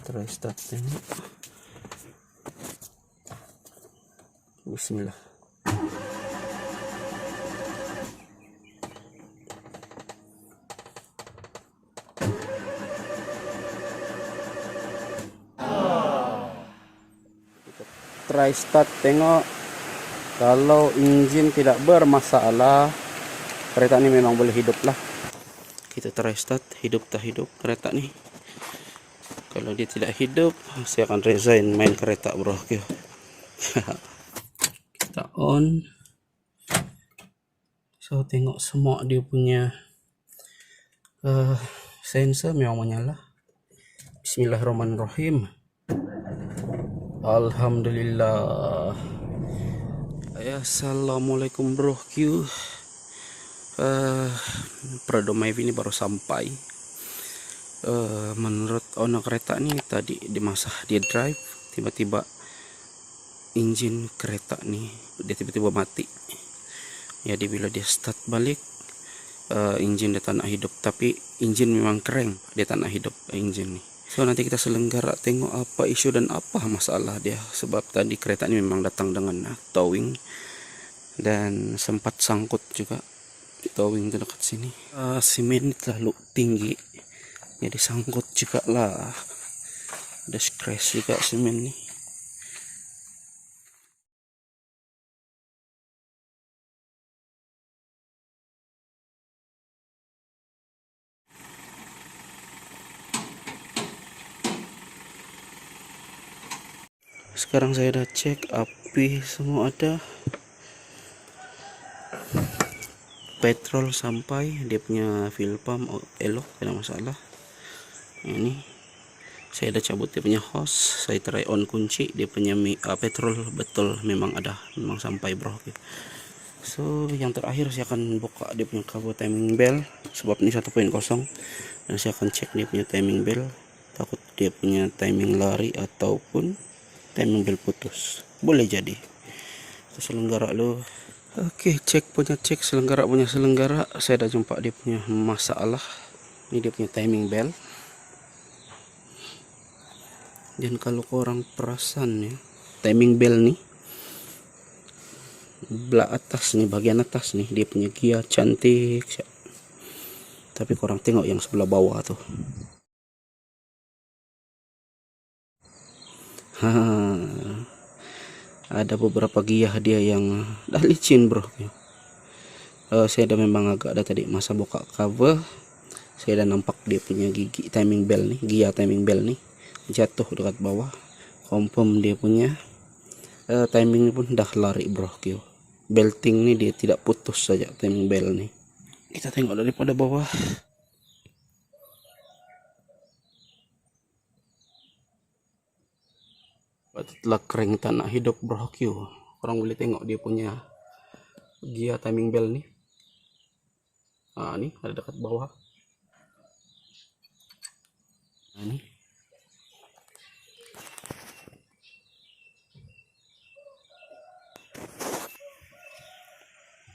Try start tengok. Bismillah. Try start tengok. Kalau engine tidak bermasalah, kereta ini memang boleh hidup lah. Kita try start, hidup tak hidup kereta nih. Kalau dia tidak hidup, saya akan resign main kereta, bro. Kita on. So tengok semua dia punya sensor memang menyala. Bismillahirrahmanirrahim. Alhamdulillah. Assalamualaikum bro Q. Prado Maeve ini baru sampai. Menurut owner kereta nih tadi di masa dia drive, tiba-tiba engine kereta nih dia tiba-tiba mati. Jadi bila dia start balik, engine dia tak nak hidup, tapi engine memang crank, dia tak nak hidup engine nih. So nanti kita selenggara tengok apa isu dan apa masalah dia, sebab tadi kereta ini memang datang dengan towing dan sempat sangkut juga towing itu dekat sini. Semen terlalu tinggi, jadi sangkut juga lah, ada scratch juga semen nih. Sekarang saya udah cek api semua ada, petrol sampai, dia punya fuel pump elok, tidak masalah. Ini saya udah cabut dia punya hose, saya try on kunci, dia punya petrol betul memang ada, memang sampai bro. So yang terakhir saya akan buka dia punya kabel timing bell, sebab ini 1.0, dan saya akan cek dia punya timing bell, takut dia punya timing lari ataupun timing bell putus, boleh jadi. Kita selenggara lo. Oke, cek selenggara punya selenggara, saya dah jumpa dia punya masalah. Ini dia punya timing bell. Dan kalau korang perasan ya, timing bell nih belah atas nih, bagian atas nih dia punya gia cantik, tapi korang tengok yang sebelah bawah tuh. Ada beberapa gia dia yang dah licin bro. Saya dah memang agak dah tadi masa buka cover, saya dah nampak dia punya gigi timing bell nih, gia timing bell nih jatuh dekat bawah. Confirm dia punya timing pun dah lari bro. Belting nih dia tidak putus saja timing bell nih. Kita tengok daripada bawah. Setelah kering tak nak hidup bro. Orang boleh tengok dia punya gia timing bell nih. Nih ada dekat bawah. Nih.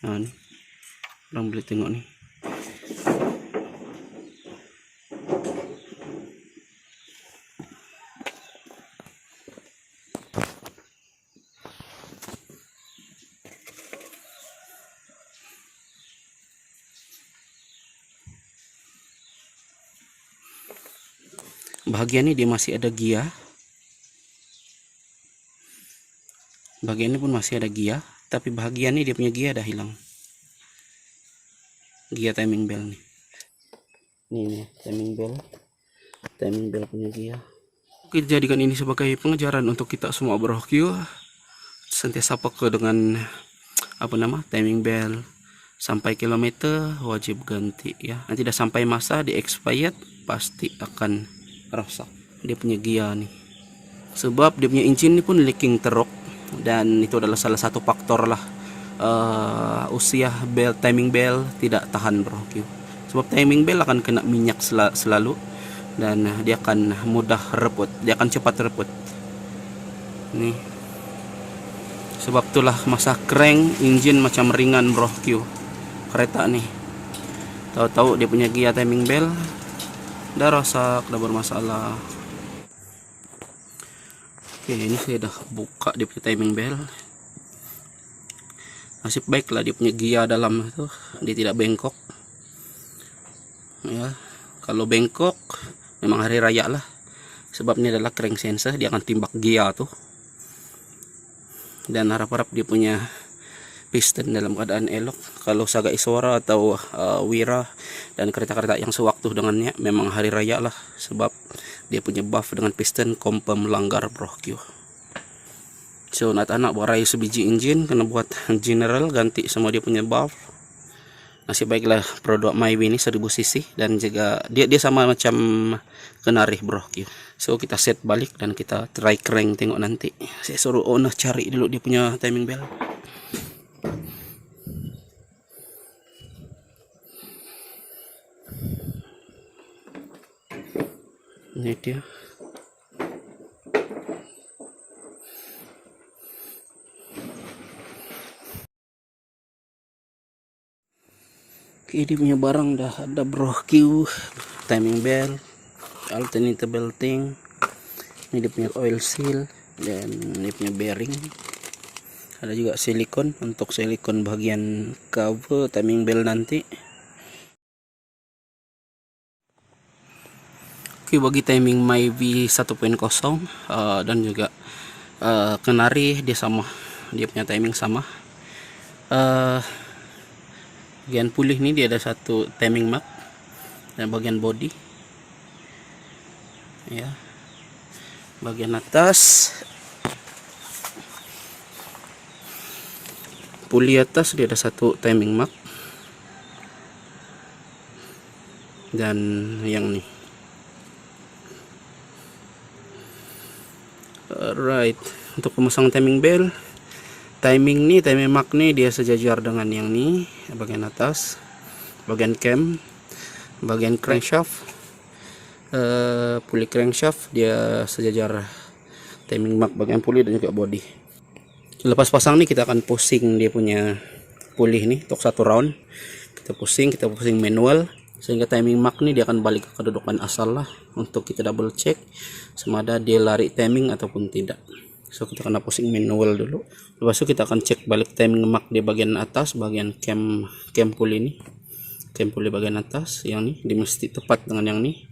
Nih. Orang boleh tengok nih. Bagian ini dia masih ada gia. Bagian ini pun masih ada gia, tapi bagian ini dia punya gia dah hilang. Gia timing bell nih. Nih timing bell punya gia. Kita jadikan ini sebagai pengejaran untuk kita semua bro. Sentiasa peka dengan timing bell. Sampai kilometer wajib ganti ya. Nanti dah sampai masa di expired pasti akan rusak dia punya gia nih, sebab dia punya engine ini pun leaking teruk, dan itu adalah salah satu faktor lah usia timing bell tidak tahan bro. Sebab timing bell akan kena minyak selalu, dan dia akan mudah reput, dia akan cepat reput nih. Sebab itulah masa crank engine macam ringan bro. Kereta nih tahu-tahu dia punya gia timing bell dah rosak, dah bermasalah. Oke, ini saya udah buka dia punya timing bell. Nasib baiklah dia punya gia dalam itu, dia tidak bengkok. Ya, kalau bengkok memang hari raya lah. Sebab ini adalah crank sensor, dia akan timbak gia tuh. Dan harap-harap dia punya piston dalam keadaan elok. Kalau Saga Iswara atau Wira dan kereta-kereta yang sewaktu dengannya, memang hari raya lah. Sebab dia punya buff dengan piston kompa melanggar brohkyu. So anak-anak warai sebiji engine kena buat general, ganti semua dia punya buff. Nasib baiklah produk Myvi ini 1000 cc dan juga dia sama macam Kenari brohkyu. So kita set balik dan kita try crank, tengok nanti. Saya suruh owner cari dulu dia punya timing bell. Ini dia. Oke, dia punya barang dah ada brohkyu, timing bell, alternator belting. Ini dia punya oil seal dan dia punya bearing. Ada juga silikon untuk silikon bagian cover timing bell nanti. Oke, bagi timing Myvi 1.0 dan juga Kenari dia sama, dia punya timing sama. Bagian pulih ini dia ada satu timing mark dan bagian body ya. Bagian atas pulih atas dia ada satu timing mark dan yang nih. Alright, untuk pemasang timing bell, timing mark nih dia sejajar dengan yang nih, bagian atas, bagian cam, bagian crankshaft, pulley crankshaft dia sejajar timing mark bagian pulley dan juga body. Lepas pasang nih kita akan pusing dia punya pulley nih untuk satu round. Kita pusing manual sehingga timing mark nih dia akan balik ke kedudukan asal lah, untuk kita double check sama ada dia lari timing ataupun tidak. So kita kena pusing manual dulu. Lepas itu kita akan cek balik timing mark di bagian atas, bagian cam pulley ini. Cam pulley bagian atas yang nih dia mesti tepat dengan yang nih,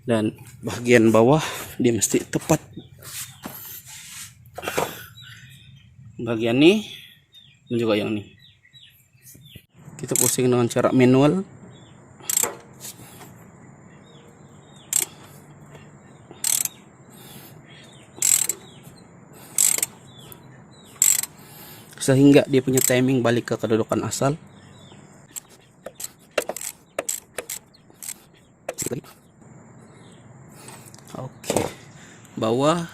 dan bagian bawah dia mesti tepat. Bagian nih dan juga yang nih. Kita pusing dengan cara manual. Sehingga dia punya timing balik ke kedudukan asal. Oke, bawah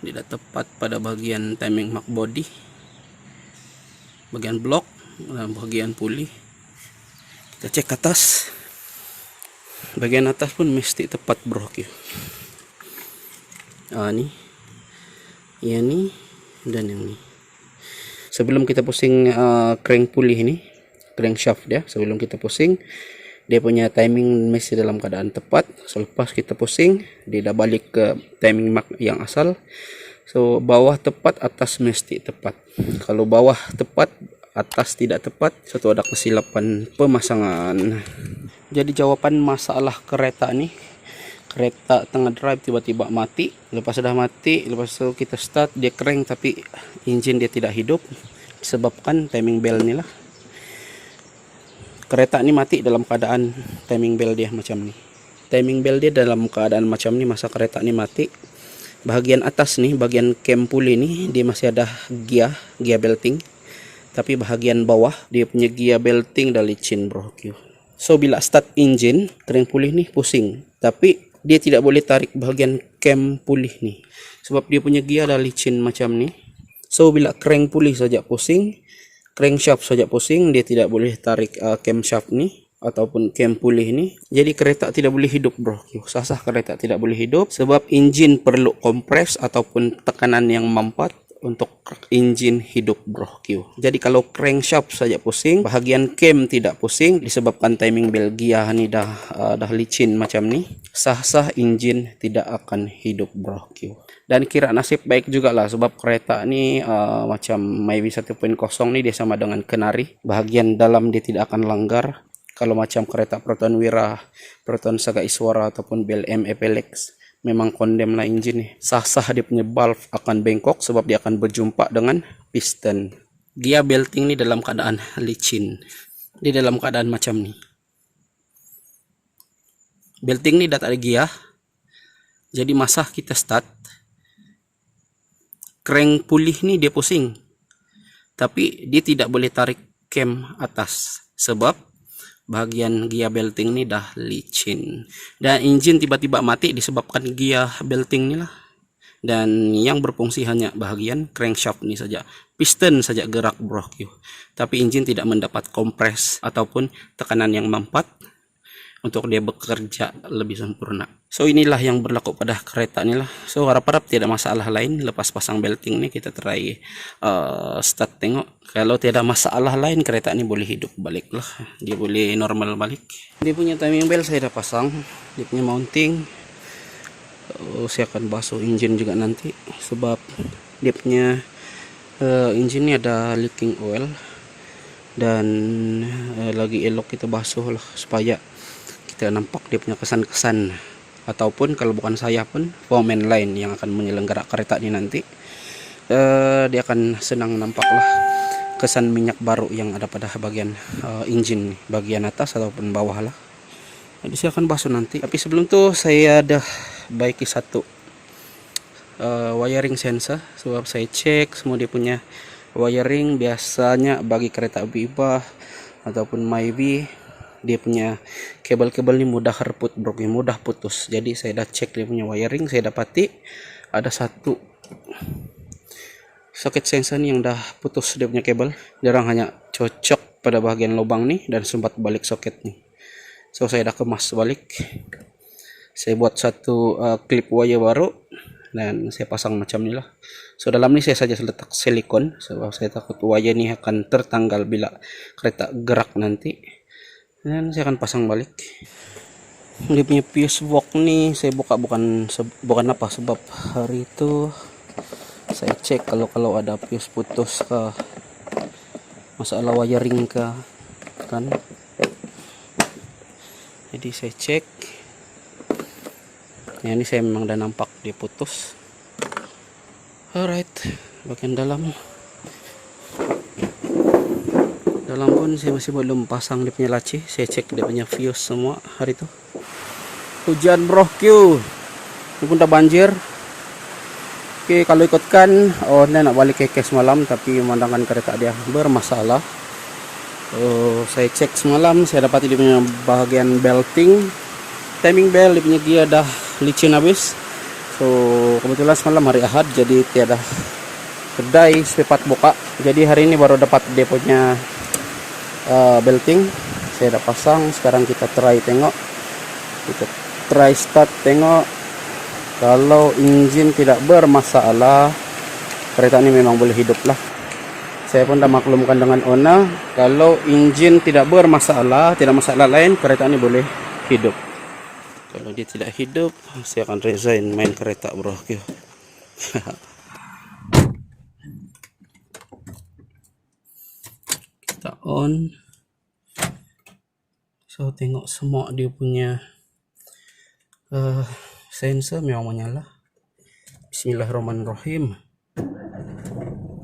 tidak tepat pada bagian timing mark body, bagian block dan bagian pulley. Kita cek atas, bagian atas pun mesti tepat brohkyu. Nih, ya nih dan yang nih. Sebelum kita pusing crank pulley ini, crankshaft dia, sebelum kita pusing dia punya timing mesti dalam keadaan tepat. Selepas kita pusing dia dah balik ke timing mark yang asal. So bawah tepat, atas mesti tepat. Kalau bawah tepat, atas tidak tepat, satu ada kesilapan pemasangan. Jadi jawaban masalah kereta nih, kereta tengah drive tiba-tiba mati. Lepas sudah mati, lepas itu kita start dia crank tapi engine dia tidak hidup, disebabkan timing bell nih lah. Kereta ini mati dalam keadaan timing bell dia macam nih. Timing bell dia dalam keadaan macam nih masa kereta ini mati. Bagian atas nih, bagian cam pulley nih dia masih ada gia belting. Tapi bagian bawah dia punya gia belting dah licin brohkyu. So bila start engine, crank pulley nih pusing. Tapi dia tidak boleh tarik bagian cam pulley nih, sebab dia punya gia dah licin macam nih. So bila crank pulley saja pusing, crankshaft saja pusing, dia tidak boleh tarik camshaft nih ataupun cam pulley ini. Jadi kereta tidak boleh hidup brohkyu. Sah kereta tidak boleh hidup sebab engine perlu kompres ataupun tekanan yang mempat untuk engine hidup bro Q. Jadi kalau crankshaft saja pusing, bahagian cam tidak pusing disebabkan timing belt Gia ini dah licin macam ni, sah-sah engine tidak akan hidup bro Q. Dan kira nasib baik juga lah sebab kereta ni macam Myvi 1.0 ni dia sama dengan Kenari, bahagian dalam dia tidak akan langgar. Kalau macam kereta Proton Wira, Proton Saga Iswara ataupun BLM Epelex, memang kondem lah engine nih. Sah-sah dia punya valve akan bengkok sebab dia akan berjumpa dengan piston. Gia belting ini dalam keadaan licin. Di dalam keadaan macam ni. Belting ini dah tak ada gia. Jadi masa kita start, crank pulih ni dia pusing. Tapi dia tidak boleh tarik cam atas sebab bahagian gia belting ni dah licin, dan engine tiba-tiba mati disebabkan gia belting ni lah. Dan yang berfungsi hanya bahagian crankshaft ni saja, piston saja gerak bro Q. Tapi engine tidak mendapat kompres ataupun tekanan yang mempat untuk dia bekerja lebih sempurna. So inilah yang berlaku pada kereta ni lah. So harap-harap tidak masalah lain. Lepas pasang belting ni kita try start tengok. Kalau tidak masalah lain, kereta ni boleh hidup balik lah. Dia boleh normal balik. Dia punya timing belt saya dah pasang. Dia punya mounting saya akan basuh engine juga nanti, sebab dia punya engine ni ada leaking oil. Dan lagi elok kita basuh lah supaya kita nampak dia punya kesan-kesan, ataupun kalau bukan saya pun foreman lain yang akan menyelenggara kereta ini nanti, dia akan senang nampak lah kesan minyak baru yang ada pada bagian engine, bagian atas ataupun bawah lah. Jadi saya akan basuh nanti. Tapi sebelum tu saya dah baiki satu wiring sensor, sebab saya cek semua dia punya wiring. Biasanya bagi kereta Aviva ataupun Myvi, dia punya kabel-kabel ni mudah reput bro, mudah putus. Jadi saya dah cek dia punya wiring, saya dapati ada satu soket sensor ni yang dah putus dia punya kabel. Dia orang hanya cocok pada bahagian lubang ni dan sumbat balik soket ni. So saya dah kemas balik. Saya buat satu clip wire baru dan saya pasang macam ni lah. So dalam ni saya saja letak silikon sebab saya takut wire ni akan tertanggal bila kereta gerak nanti. Dan saya akan pasang balik. Dia punya fuse box ni saya buka bukan apa, sebab hari itu saya cek kalau ada fuse putus ke, masalah wiring ke kan. Jadi saya cek. Ya, ini saya memang dah nampak dia putus. Alright, bagian dalam pun saya masih belum pasang dia punya laci. Saya cek dia punya fuse semua hari itu. Hujan bro Q. Ini pun dah banjir. Oke, kalau ikutkan dia nak balik ke semalam, tapi memandangkan kereta dia bermasalah. Saya cek semalam, saya dapat dia punya bahagian belting, timing belt, dia punya gear dah licin habis. So kebetulan semalam hari Ahad, jadi tiada kedai spare part buka. Jadi hari ini baru dapat dia punya belting. Saya dah pasang. Sekarang kita try tengok, kita try start tengok. Kalau engine tidak bermasalah, kereta ini memang boleh hidup lah. Saya pun dah maklumkan dengan owner, kalau engine tidak bermasalah, tidak masalah lain, kereta ini boleh hidup. Kalau dia tidak hidup, saya akan resign main kereta bro. Kita on. So tengok semua dia punya sensor memang menyala. Bismillahirrahmanirrahim.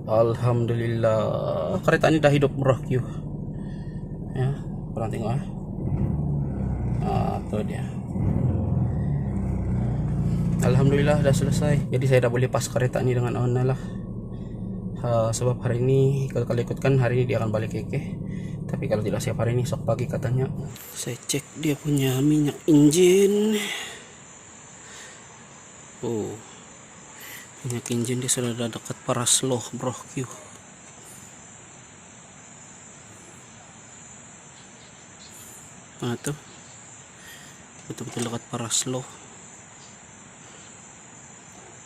Alhamdulillah, kereta ini dah hidup bro Q. Ya, kurang tengok tuh dia. Alhamdulillah dah selesai. Jadi saya dah boleh pas kereta ini dengan owner lah. Sebab hari ini kalau ikutkan hari ini dia akan balik keke. Tapi kalau tidak siap hari ini, sok pagi katanya. Saya cek dia punya minyak engine. Minyak engine dia sudah dekat paras low bro Q. Nah tuh, betul-betul dekat paras low.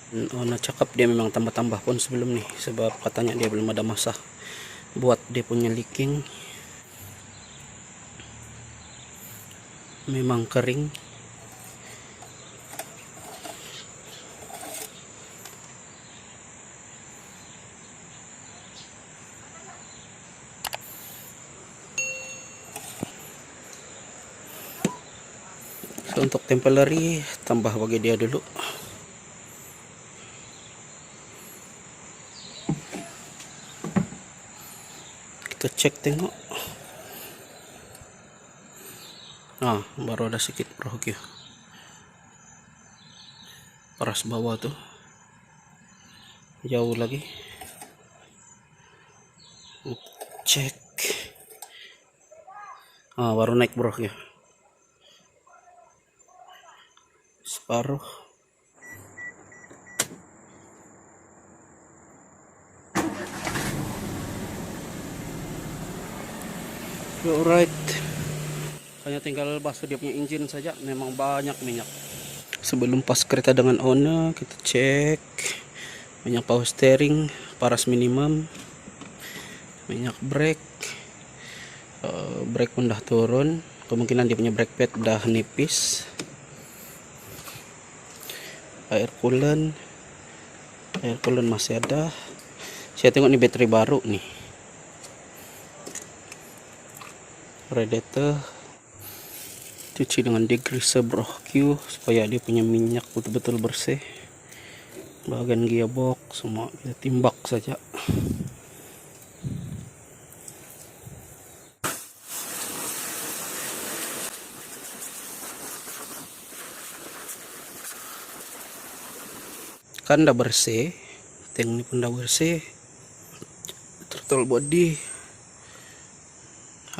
Oh, cakap dia memang tambah-tambah pun sebelum nih, sebab katanya dia belum ada masa buat dia punya leaking. Memang kering. So, untuk temporary tambah bagi dia dulu. Kita cek tengok. Baru ada sedikit bro, oke. Paras bawah tuh jauh lagi. Cek. Baru naik bro ya. Separuh. Alright. Hanya tinggal basuh dia punya engine saja. Memang banyak minyak. Sebelum pas kereta dengan owner, kita cek minyak power steering, paras minimum, minyak brake. Brake pun dah turun. Kemungkinan dia punya brake pad dah nipis. Air coolant masih ada. Saya tengok nih baterai baru nih. Radiator cuci dengan degreaser bro Q supaya dia punya minyak betul-betul bersih. Bagian gearbox semua kita timbak saja. Kan udah bersih, tank ini pun udah bersih. Throttle body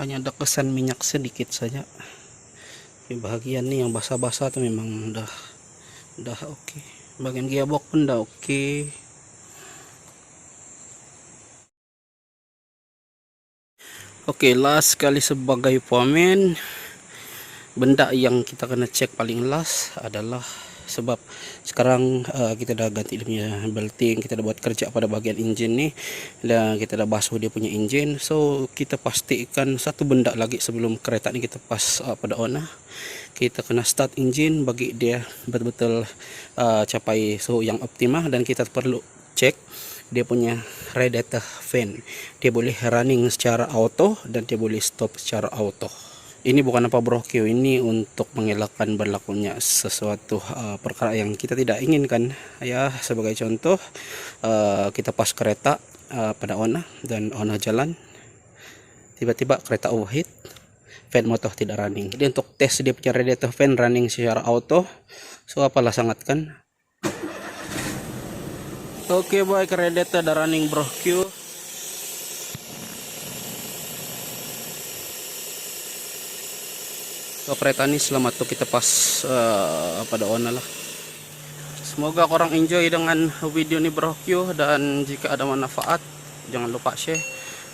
hanya ada kesan minyak sedikit saja. Di bagian nih yang basah-basah tuh memang udah oke. Bagian gearbox pun udah oke. Oke, last kali sebagai pamen, benda yang kita kena cek paling last adalah sebab sekarang kita udah ganti dia punya belting, kita udah buat kerja pada bagian engine nih, dan kita udah basuh dia punya engine. So kita pastikan satu benda lagi sebelum kereta ini kita pas pada owner. Kita kena start engine bagi dia betul-betul capai suhu yang optimal, dan kita perlu cek dia punya radiator fan. Dia boleh running secara auto dan dia boleh stop secara auto. Ini bukan apa bro Q, ini untuk mengelakkan berlakunya sesuatu perkara yang kita tidak inginkan ya. Sebagai contoh, kita pas kereta pada owner dan owner jalan, tiba-tiba kereta overheat, fan motor tidak running. Jadi untuk tes dia punya radiator fan running secara auto, so apalah sangat kan. Oke, baik, radiator ada running bro Q. So, kereta ini selamat tuh kita pas pada owner lah. Semoga korang enjoy dengan video ini bro Q, dan jika ada manfaat jangan lupa share.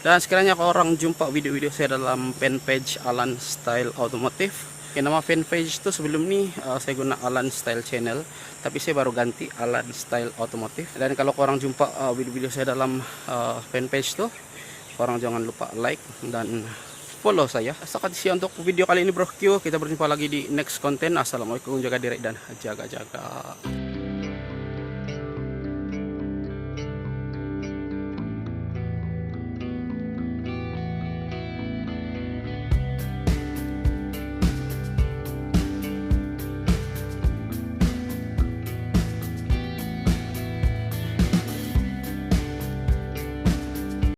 Dan sekiranya korang jumpa video-video saya dalam fanpage Alan Style Automotive. Nama fanpage itu sebelum ini saya guna Alan Style Channel, tapi saya baru ganti Alan Style Automotive. Dan kalau korang jumpa video-video saya dalam fanpage itu, korang jangan lupa like dan follow saya. Sekian untuk video kali ini bro Q. Kita berjumpa lagi di next konten. Assalamualaikum, jaga diri dan jaga-jaga.